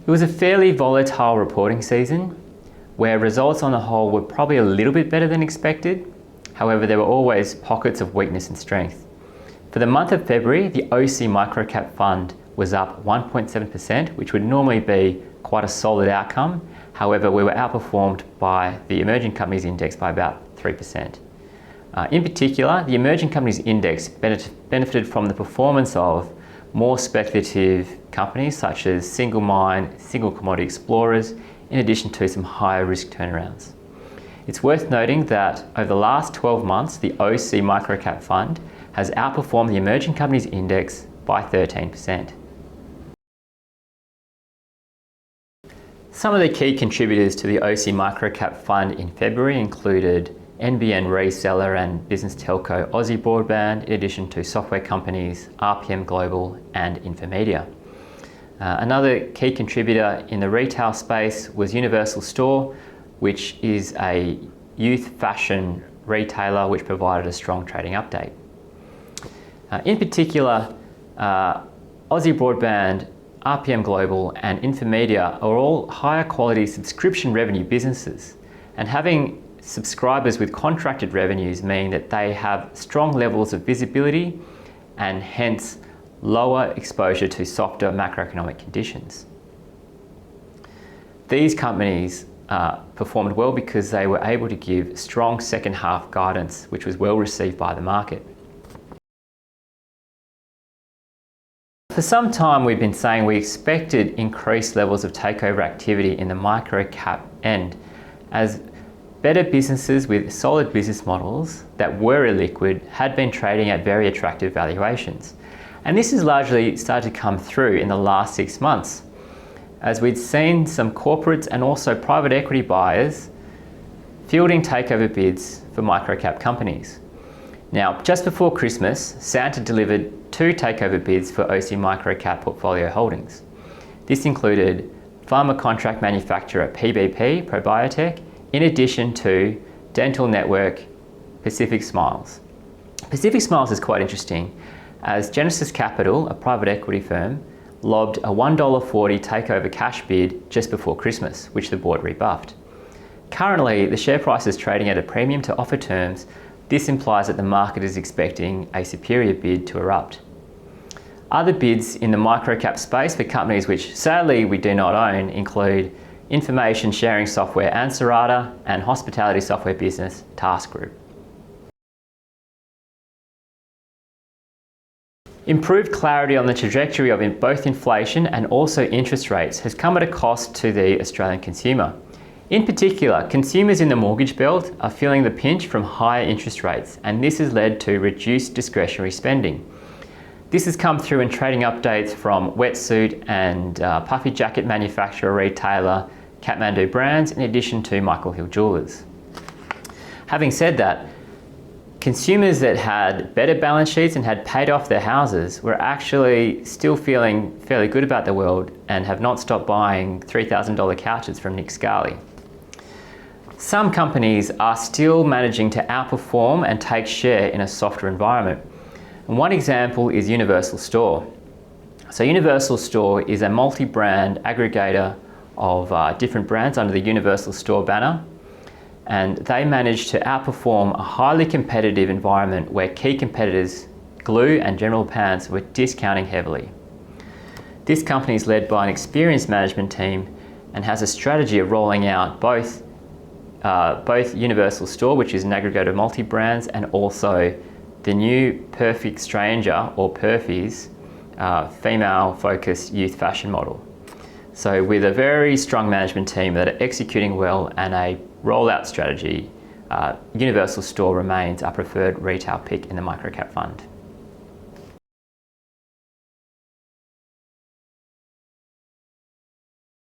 It was a fairly volatile reporting season where results on the whole were probably a little bit better than expected. However, there were always pockets of weakness and strength. For the month of February, the OC Microcap Fund was up 1.7%, which would normally be quite a solid outcome. However, we were outperformed by the Emerging Companies Index by about 3%. In particular, the Emerging Companies Index benefited from the performance of more speculative companies such as single mine, single commodity explorers, in addition to some higher risk turnarounds. It's worth noting that over the last 12 months, the OC Microcap Fund has outperformed the Emerging Companies Index by 13%. Some of the key contributors to the OC Microcap Fund in February included NBN reseller and business telco Aussie Broadband, in addition to software companies RPM Global and Infomedia. Another key contributor in the retail space was Universal Store, which is a youth fashion retailer which provided a strong trading update. In particular, Aussie Broadband, RPM Global and Infomedia are all higher quality subscription revenue businesses, and having subscribers with contracted revenues mean that they have strong levels of visibility and hence lower exposure to softer macroeconomic conditions. These companies performed well because they were able to give strong second half guidance, which was well received by the market. For some time we've been saying we expected increased levels of takeover activity in the micro-cap end as better businesses with solid business models that were illiquid had been trading at very attractive valuations. And this has largely started to come through in the last 6 months, as we'd seen some corporates and also private equity buyers fielding takeover bids for micro-cap companies. Now, just before Christmas, Santa delivered 2 takeover bids for OC Microcap portfolio holdings. This included pharma contract manufacturer PBP, Probiotech, in addition to dental network Pacific Smiles. Pacific Smiles is quite interesting, as Genesis Capital, a private equity firm, lobbed a $1.40 takeover cash bid just before Christmas, which the board rebuffed. Currently, the share price is trading at a premium to offer terms. This implies that the market is expecting a superior bid to erupt. Other bids in the microcap space for companies which sadly we do not own include information sharing software Ansarada and hospitality software business Task Group. Improved clarity on the trajectory of both inflation and also interest rates has come at a cost to the Australian consumer. In particular, consumers in the mortgage belt are feeling the pinch from higher interest rates, and this has led to reduced discretionary spending. This has come through in trading updates from wetsuit and puffy jacket manufacturer retailer Kathmandu Brands, in addition to Michael Hill Jewellers. Having said that, consumers that had better balance sheets and had paid off their houses were actually still feeling fairly good about the world and have not stopped buying $3,000 couches from Nick Scali. Some companies are still managing to outperform and take share in a softer environment. And one example is Universal Store. So Universal Store is a multi-brand aggregator of different brands under the Universal Store banner, and they managed to outperform a highly competitive environment where key competitors Glue and General Pants were discounting heavily. This company is led by an experienced management team and has a strategy of rolling out both Universal Store, which is an aggregator of multi-brands, and also the new Perfect Stranger, or Perfys, female-focused youth fashion model. So with a very strong management team that are executing well and a rollout strategy, Universal Store remains our preferred retail pick in the microcap fund.